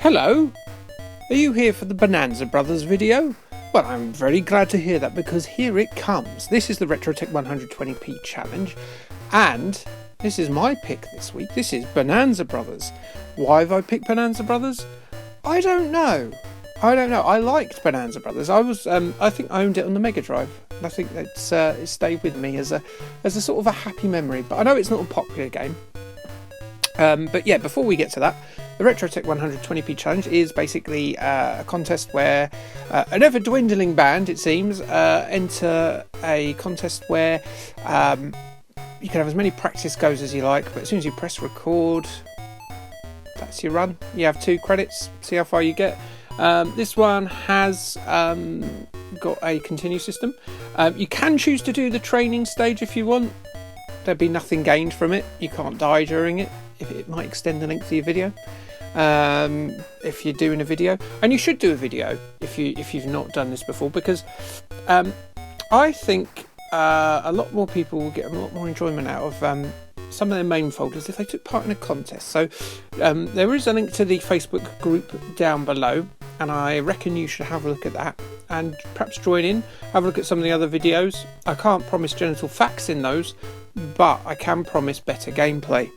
Hello! Are you here for the Bonanza Brothers video? Well, I'm very glad to hear that because here it comes. This is the RetroTech 120p challenge, and this is my pick this week. This is Bonanza Brothers. Why have I picked Bonanza Brothers? I don't know. I liked Bonanza Brothers. I think I owned it on the Mega Drive. I think it stayed with me as a sort of a happy memory. But I know it's not a popular game. But yeah, before we get to that, the RetroTech 120p challenge is basically a contest where an ever-dwindling band, it seems, enter a contest where you can have as many practice goes as you like, but as soon as you press record, that's your run. You have 2 credits, see how far you get. This one has got a continue system. You can choose to do the training stage if you want. There'd be nothing gained from it. You can't die during it. It might extend the length of your video if you're doing a video, and you should do a video if you've not done this before, because I think a lot more people will get a lot more enjoyment out of some of their main folders if they took part in a contest. So there is a link to the Facebook group down below, and I reckon you should have a look at that and perhaps join in, have a look at some of the other videos. I can't promise genital facts in those, but I can promise better gameplay.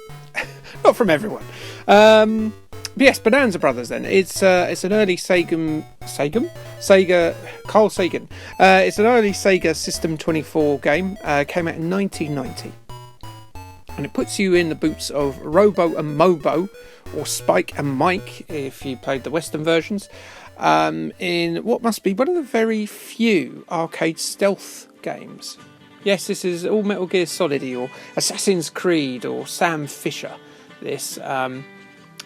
Not from everyone. But yes, Bonanza Brothers then. It's an early Sega, Carl Sagan. It's an early Sega System 24 game. Came out in 1990. And it puts you in the boots of Robo and Mobo, or Spike and Mike, if you played the Western versions, in what must be one of the very few arcade stealth games. Yes, this is all Metal Gear Solid or Assassin's Creed or Sam Fisher. This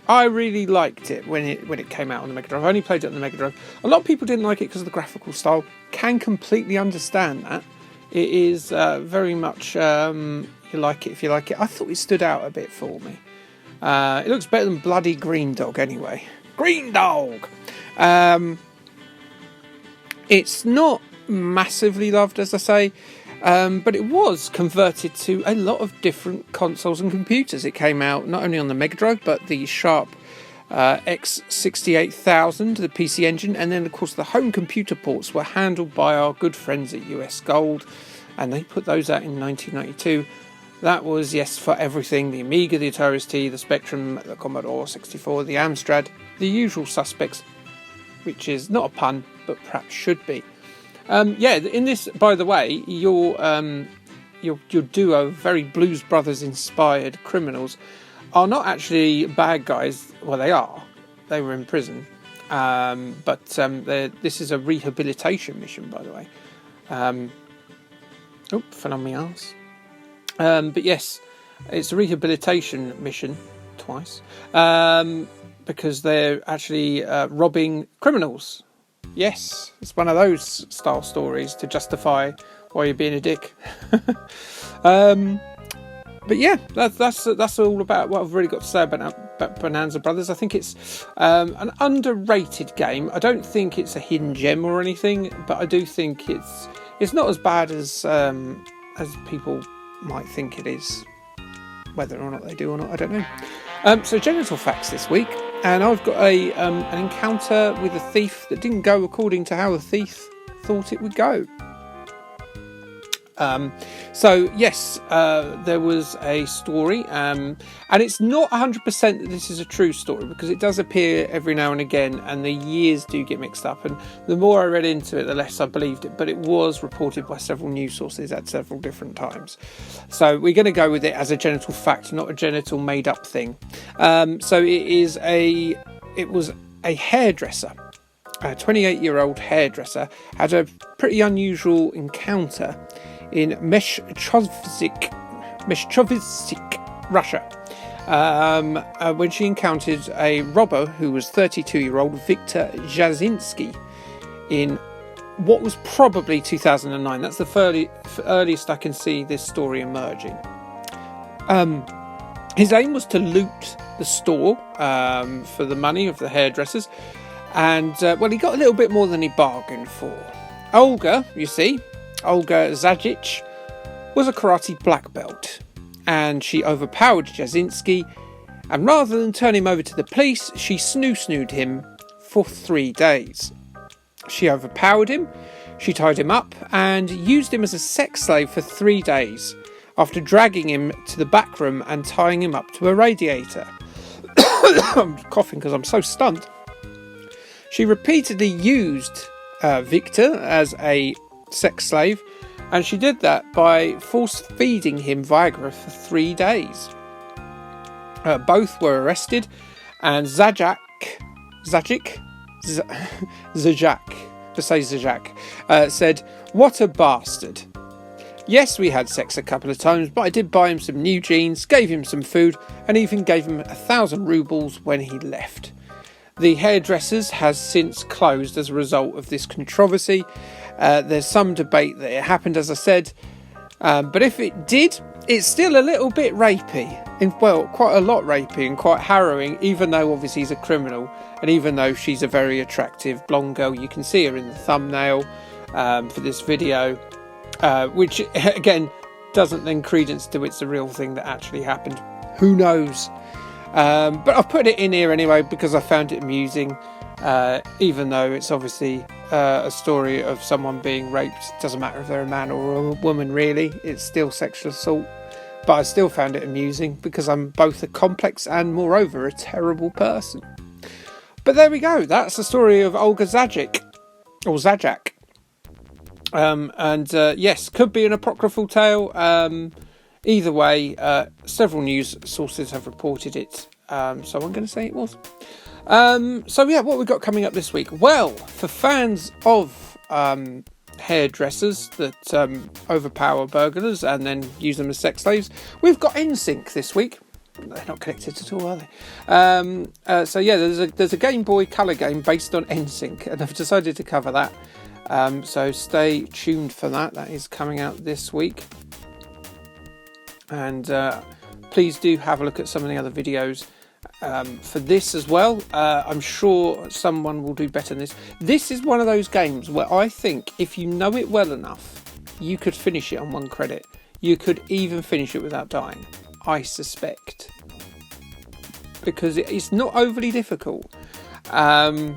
I really liked it when it came out on the Mega Drive. I only played it on the Mega Drive. A lot of people didn't like it because of the graphical style. Can completely understand that. It is very much you like it if you like it. I thought it stood out a bit for me. It looks better than bloody Green Dog anyway. Green Dog! It's not massively loved, as I say. But it was converted to a lot of different consoles and computers. It came out not only on the Mega Drive, but the Sharp X68000, the PC Engine, and then of course the home computer ports were handled by our good friends at US Gold, and they put those out in 1992. That was, yes, for everything: the Amiga, the Atari ST, the Spectrum, the Commodore 64, the Amstrad, the usual suspects, which is not a pun, but perhaps should be. Yeah, in this, by the way, your duo of very Blues Brothers inspired criminals are not actually bad guys. Well, they are. They were in prison. But this is a rehabilitation mission, by the way. Fell on my arse. But yes, it's a rehabilitation mission twice. Because they're actually robbing criminals. Yes, it's one of those style stories to justify why you're being a dick. But yeah, that's all about what I've really got to say about Bonanza Brothers. I think it's an underrated game. I don't think it's a hidden gem or anything, but I do think it's not as bad as people might think it is. Whether or not they do or not, I don't know. So genital facts this week. And I've got an encounter with a thief that didn't go according to how the thief thought it would go. So yes, there was a story, and it's not 100% that this is a true story, because it does appear every now and again, and the years do get mixed up, and the more I read into it, the less I believed it, but it was reported by several news sources at several different times. So we're going to go with it as a genital fact, not a genital made up thing. So it was a hairdresser. A 28-year-old hairdresser had a pretty unusual encounter in Meshchovsk, Russia, when she encountered a robber who was 32-year-old Viktor Jasinski in what was probably 2009. That's the earliest I can see this story emerging. His aim was to loot the store for the money of the hairdressers, and he got a little bit more than he bargained for. Olga Zajic was a karate black belt, and she overpowered Jasinski and rather than turn him over to the police, she snoo-snooed him for 3 days. She overpowered him, she tied him up, and used him as a sex slave for 3 days, after dragging him to the back room and tying him up to a radiator. I'm coughing because I'm so stunned. She repeatedly used Victor as a sex slave, and she did that by force-feeding him Viagra for 3 days. Both were arrested, and Zajac, said, "What a bastard. Yes, we had sex a couple of times, but I did buy him some new jeans, gave him some food, and even gave him 1,000 rubles when he left." The hairdressers has since closed as a result of this controversy. There's some debate that it happened, as I said, but if it did, it's still a little bit rapey, quite a lot rapey and quite harrowing, even though obviously he's a criminal, and even though she's a very attractive blonde girl. You can see her in the thumbnail for this video, which again doesn't lend credence to it's a real thing that actually happened. Who knows? But I've put it in here anyway because I found it amusing, even though it's obviously a story of someone being raped. Doesn't matter if they're a man or a woman, really. It's still sexual assault. But I still found it amusing because I'm both a complex and, moreover, a terrible person. But there we go. That's the story of Olga Zajac. Yes, could be an apocryphal tale. Either way, several news sources have reported it. So I'm going to say it was. What we got coming up this week? Well, for fans of hairdressers that overpower burglars and then use them as sex slaves, we've got NSYNC this week. They're not connected at all, are they? There's a Game Boy Color game based on NSYNC, and I've decided to cover that. So stay tuned for that. That is coming out this week. And please do have a look at some of the other videos for this as well. I'm sure someone will do better than this. This is one of those games where I think if you know it well enough, you could finish it on 1 credit. You could even finish it without dying, I suspect. Because it's not overly difficult. I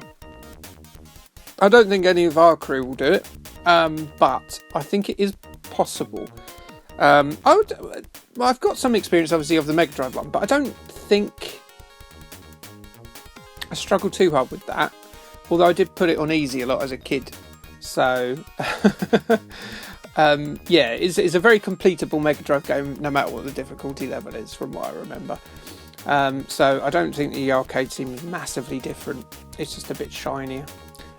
don't think any of our crew will do it, but I think it is possible. I've got some experience, obviously, of the Mega Drive one, but I don't think I struggled too hard with that. Although I did put it on easy a lot as a kid, so it's a very completable Mega Drive game, no matter what the difficulty level is, from what I remember. So I don't think the arcade seems massively different. It's just a bit shinier.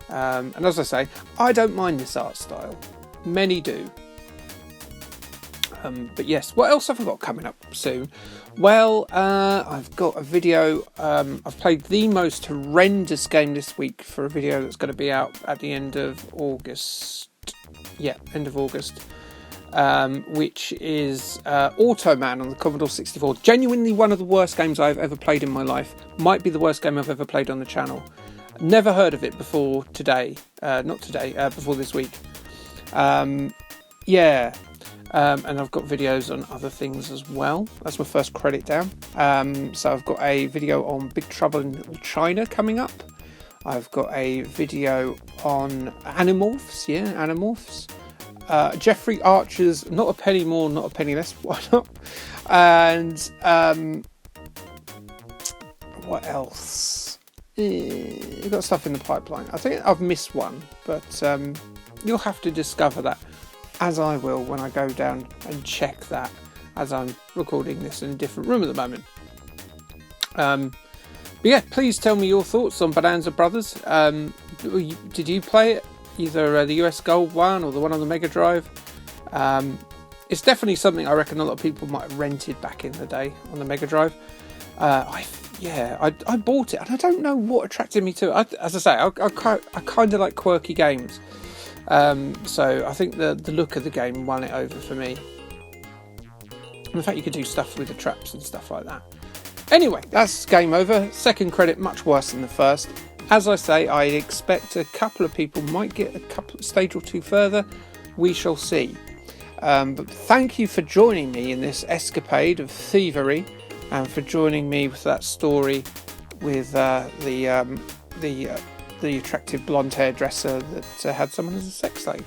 And as I say, I don't mind this art style. Many do. But yes, what else have I got coming up soon? Well, I've got a video. I've played the most horrendous game this week for a video that's going to be out at the end of August. Yeah, end of August. Which is Automan on the Commodore 64. Genuinely one of the worst games I've ever played in my life. Might be the worst game I've ever played on the channel. Never heard of it before today. Before this week. And I've got videos on other things as well. That's my first credit down. So I've got a video on Big Trouble in Little China coming up. I've got a video on Animorphs. Yeah, Animorphs. Jeffrey Archer's Not a Penny More, Not a Penny Less. Why not? And what else? We've got stuff in the pipeline. I think I've missed one, but you'll have to discover that, as I will when I go down and check that, as I'm recording this in a different room at the moment. But yeah, please tell me your thoughts on Bonanza Brothers. Did you play it? Either the US Gold one or the one on the Mega Drive. It's definitely something I reckon a lot of people might have rented back in the day on the Mega Drive. I bought it, and I don't know what attracted me to it. As I say, I kind of like quirky games. So I think the look of the game won it over for me. And the fact you could do stuff with the traps and stuff like that. Anyway, that's game over. Second credit, much worse than the first. As I say, I expect a couple of people might get a stage or two further. We shall see. But thank you for joining me in this escapade of thievery. and for joining me with that story with the attractive blonde hairdresser that had someone as a sex slave.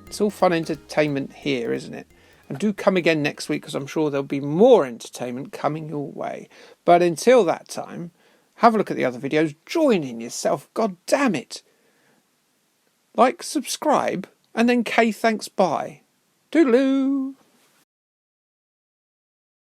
It's all fun entertainment here, isn't it? And do come again next week, because I'm sure there'll be more entertainment coming your way. But until that time, have a look at the other videos, join in yourself, god damn it! Like, subscribe, and then thanks, bye. Toodaloo!